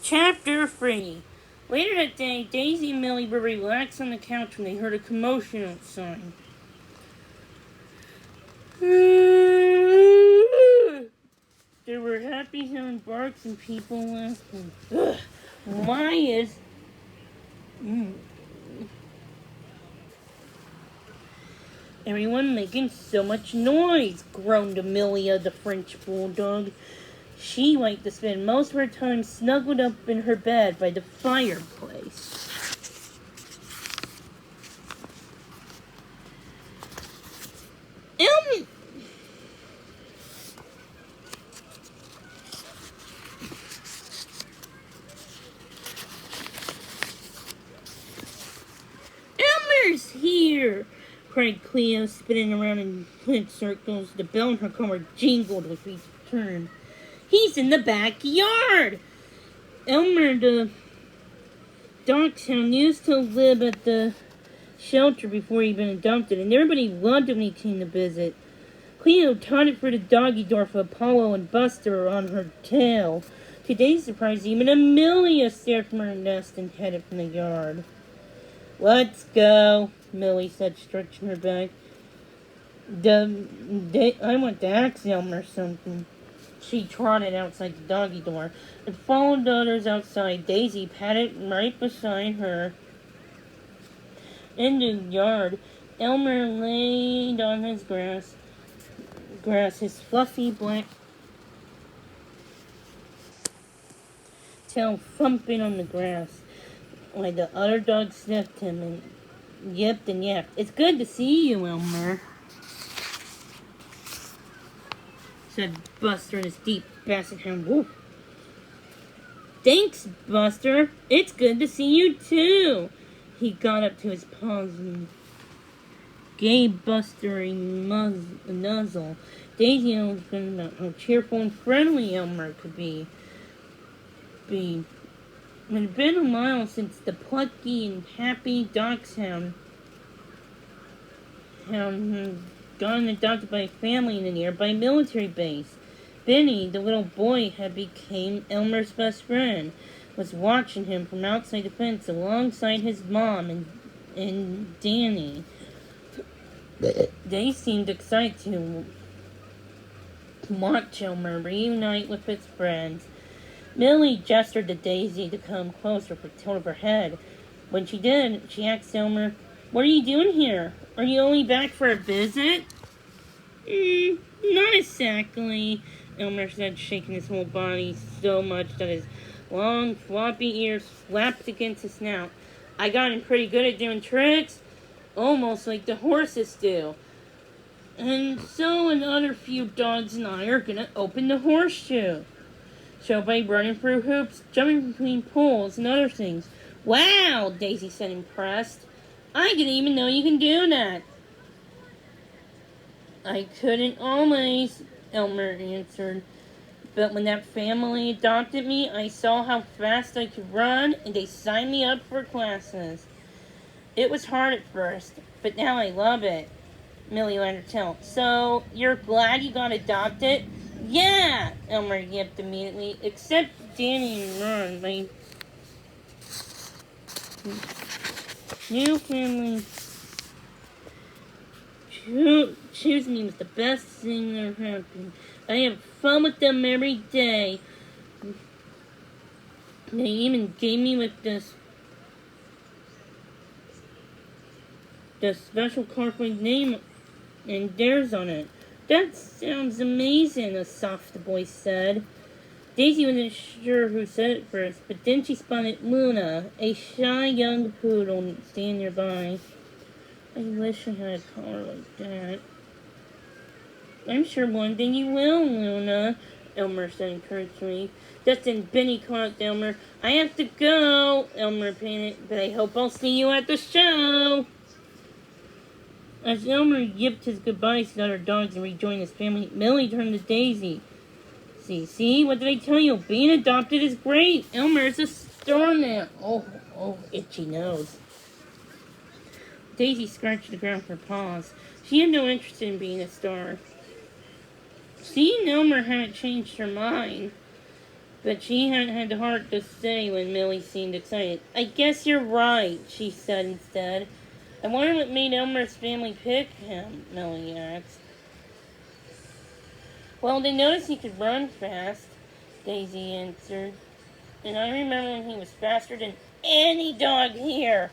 Chapter 3. Later that day, Daisy and Millie were relaxed on the couch when they heard a commotion outside. There were happy sound barks and people laughing. Why is... everyone making so much noise? Groaned Amelia, the French bulldog. She liked to spend most of her time snuggled up in her bed by the fireplace. Elmer's here! Cried Cleo, spinning around in flint circles. The bell in her car jingled with each turn. He's in the backyard! Elmer, the dachshund, used to live at the shelter before he'd been adopted, and everybody loved him when he came to visit. Cleo trotted for the doggy door for Apollo and Buster on her tail. To Daisy's surprise, even Amelia stared from her nest and headed from the yard. Let's go, Millie said, stretching her back. I want to ask Elmer something. She trotted outside the doggy door and followed the others outside. Daisy patted right beside her. In the yard, Elmer laid on his grass, his fluffy black tail thumping on the grass, while the other dogs sniffed him and yipped and yapped. It's good to see you, Elmer, said Buster in his deep basset hound whoop. Thanks, Buster. It's good to see you, too. He got up to his paws and gave Buster a nuzzle. Daisy opened about how cheerful and friendly Elmer could be. It had been a while since the plucky and happy dachshund had gotten adopted by a family in a nearby military base. Benny, the little boy, had become Elmer's best friend, was watching him from outside the fence alongside his mom and Danny. They seemed excited to watch Elmer reunite with his friends. Millie gestured to Daisy to come closer for tilt of her head. When she did, she asked Elmer, "What are you doing here? Are you only back for a visit?" Not exactly, Elmer said, shaking his whole body so much that his long, floppy ears flapped against his snout. I gotten pretty good at doing tricks, almost like the horses do. And so another few dogs and I are going to open the horseshoe show by running through hoops, jumping between poles, and other things. Wow, Daisy said, impressed. I didn't even know you can do that. I couldn't always, Elmer answered. But when that family adopted me, I saw how fast I could run, and they signed me up for classes. It was hard at first, but now I love it. Millie let her tell. So, you're glad you got adopted? Yeah, Elmer yipped immediately. Except Danny and Ron, my new family. Choosing me was the best thing that ever happened. I have fun with them every day. They even gave me with this special card with my name and theirs on it. That sounds amazing, a soft voice said. Daisy wasn't sure who said it first, but then she spotted Luna, a shy young poodle, standing nearby. I wish I had a collar like that. I'm sure one day you will, Luna, Elmer said encouragingly. Just then Benny caught Elmer. I have to go, Elmer panted, but I hope I'll see you at the show. As Elmer yipped his goodbyes to the other dogs and rejoined his family, Millie turned to Daisy. See, what did I tell you? Being adopted is great. Elmer is a star now. Oh, itchy nose. Daisy scratched the ground with her paws. She had no interest in being a star. Seeing Elmer hadn't changed her mind. But she hadn't had the heart to say when Millie seemed excited. I guess you're right, she said instead. I wonder what made Elmer's family pick him, Millie asked. Well, they noticed he could run fast, Daisy answered. And I remember when he was faster than any dog here.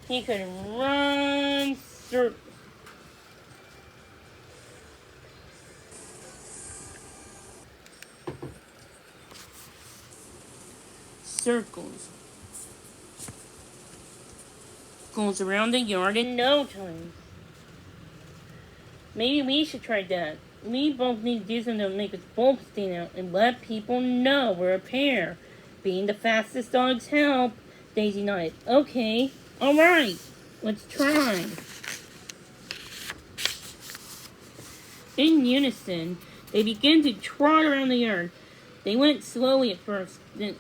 He could run circles. Goes around the yard in no time. Maybe we should try that. We both need to do something to make us both stand out and let people know we're a pair. Being the fastest dogs help. Daisy nodded. Okay, alright, let's try. In unison, they began to trot around the yard. They went slowly at first, then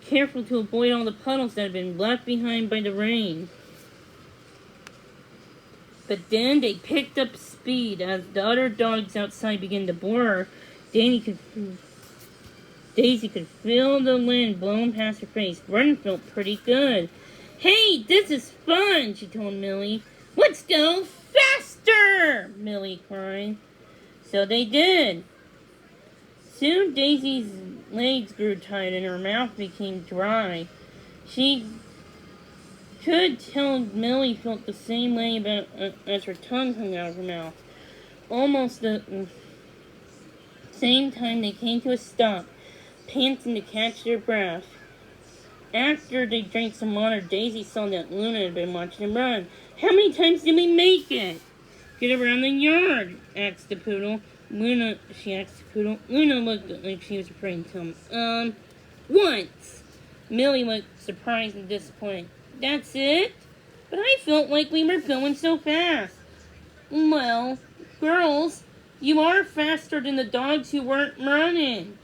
careful to avoid all the puddles that had been left behind by the rain. But then they picked up speed as the other dogs outside began to blur. Daisy could feel the wind blowing past her face. Running felt pretty good. Hey, this is fun, she told Millie. Let's go faster, Millie cried. So they did. Soon Daisy's legs grew tight and her mouth became dry. She could tell Millie felt the same way as her tongue hung out of her mouth. Almost the same time they came to a stop, panting to catch their breath. After they drank some water, Daisy saw that Luna had been watching them run. How many times did we make it? Get around the yard, asked the poodle. Luna looked like she was afraid to tell him. Once. Millie looked surprised and disappointed. That's it? But I felt like we were going so fast. Well, girls, you are faster than the dogs who weren't running,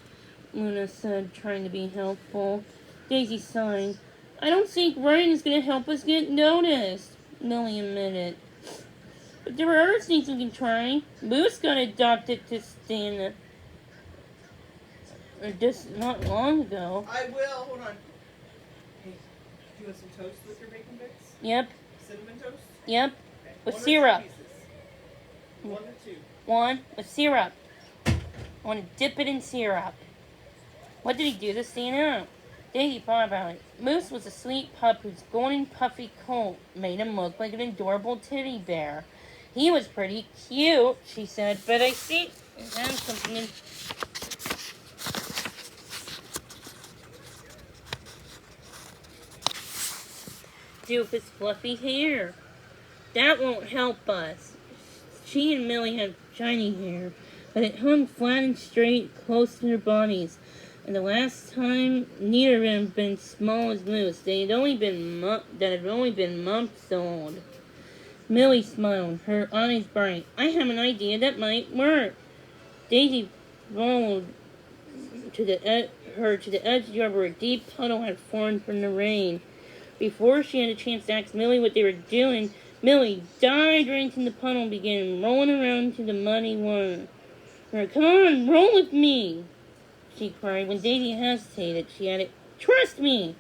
Luna said, trying to be helpful. Daisy sighed. I don't think running is going to help us get noticed, Millie admitted. But there are other things we can try. Moose got adopted to stand just not long ago. I will. Hold on. Hey, do you want some toast with your bacon bits? Yep. Cinnamon toast? Yep. Okay. With One syrup. Or 2 pieces? 1 or 2? One with syrup. I want to dip it in syrup. What did he do to stand out? Daisy thought about it. Moose was a sweet pup whose golden puffy coat made him look like an adorable teddy bear. He was pretty cute, she said, but I think it has something in... do with his fluffy hair. That won't help us. She and Millie had shiny hair, but it hung flat and straight close to their bodies. And the last time neither of them had been small as Moose. They had only been months old. Millie smiled, her eyes bright. I have an idea that might work. Daisy followed her to the edge of the yard where a deep puddle had formed from the rain. Before she had a chance to ask Millie what they were doing, Millie dived right into the puddle and began rolling around to the muddy water. Come on, roll with me, she cried. When Daisy hesitated, she added, trust me.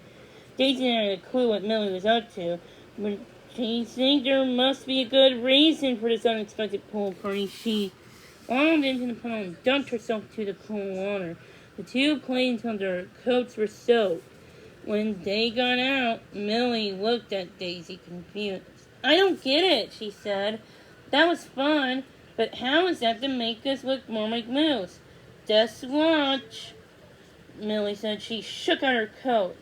Daisy had a clue what Millie was up to, but she think there must be a good reason for this unexpected pool party. She waddled into the puddle and dumped herself into the cold water. The two played until their coats were soaked. When they got out, Millie looked at Daisy confused. I don't get it, she said. That was fun, but how is that to make us look more like Moose? Just watch, Millie said. She shook out her coat,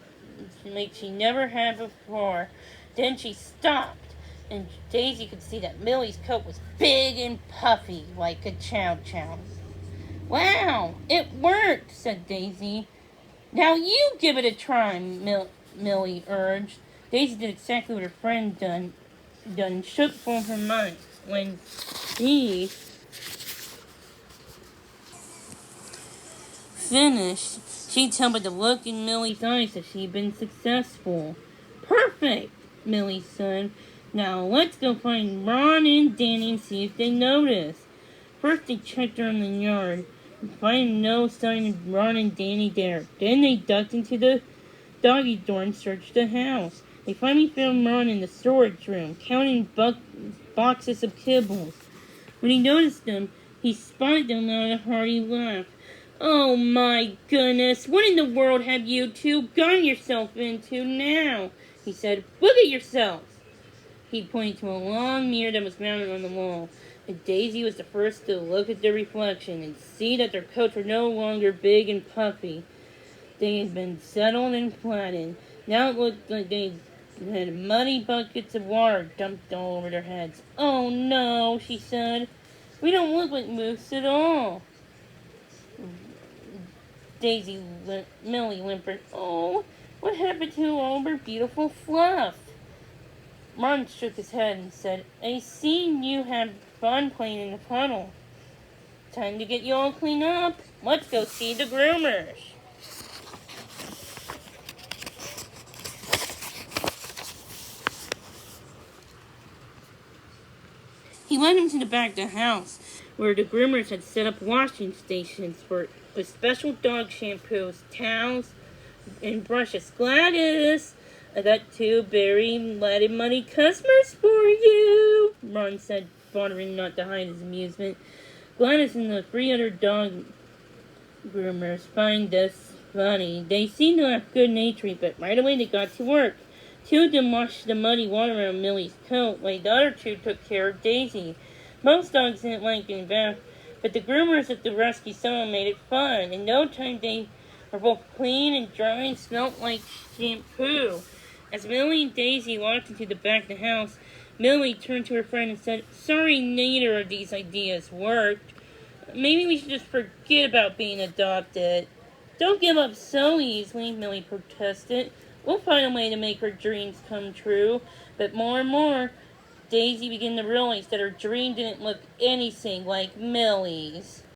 like she never had before. Then she stopped, and Daisy could see that Millie's coat was big and puffy, like a chow-chow. Wow, it worked, said Daisy. Now you give it a try, Millie urged. Daisy did exactly what her friend done shook from her mind. When she finished, she told by the look in Millie's eyes that she'd been successful. Perfect, Millie said. Now let's go find Ron and Danny and see if they notice. First they checked around the yard. Finding no sign of Ron and Danny there. Then they ducked into the doggy door and searched the house. They finally found Ron in the storage room, counting boxes of kibbles. When he noticed them, he spotted them out with a hearty laugh. "Oh my goodness, what in the world have you two gotten yourself into now?" he said. "Look at yourselves." He pointed to a long mirror that was mounted on the wall, and Daisy was the first to look at their reflection and see that their coats were no longer big and puffy. They had been settled and flattened. Now it looked like they had muddy buckets of water dumped all over their heads. "Oh no," she said. "We don't look like moose at all." Millie whimpered. "Oh, what happened to all our beautiful fluff?" Ron shook his head and said, "I seen you had fun playing in the puddle. Time to get you all cleaned up. Let's go see the groomers." He led him to the back of the house, where the groomers had set up washing stations with special dog shampoos, towels, and brushes. "Gladys, I got two very lighted money customers for you," Ron said, bothering not to hide his amusement. Gladys and the 3 other dog groomers find this funny. They seemed to laugh good natured, but right away they got to work. 2 of them washed the muddy water around Millie's coat, while the other 2 took care of Daisy. Most dogs didn't like getting bathed, but the groomers at the rescue salon made it fun. In no time they were both clean and dry and smelt like shampoo. As Millie and Daisy walked into the back of the house, Millie turned to her friend and said, "Sorry neither of these ideas worked. Maybe we should just forget about being adopted." "Don't give up so easily," Millie protested. "We'll find a way to make her dreams come true." But more and more, Daisy began to realize that her dream didn't look anything like Millie's.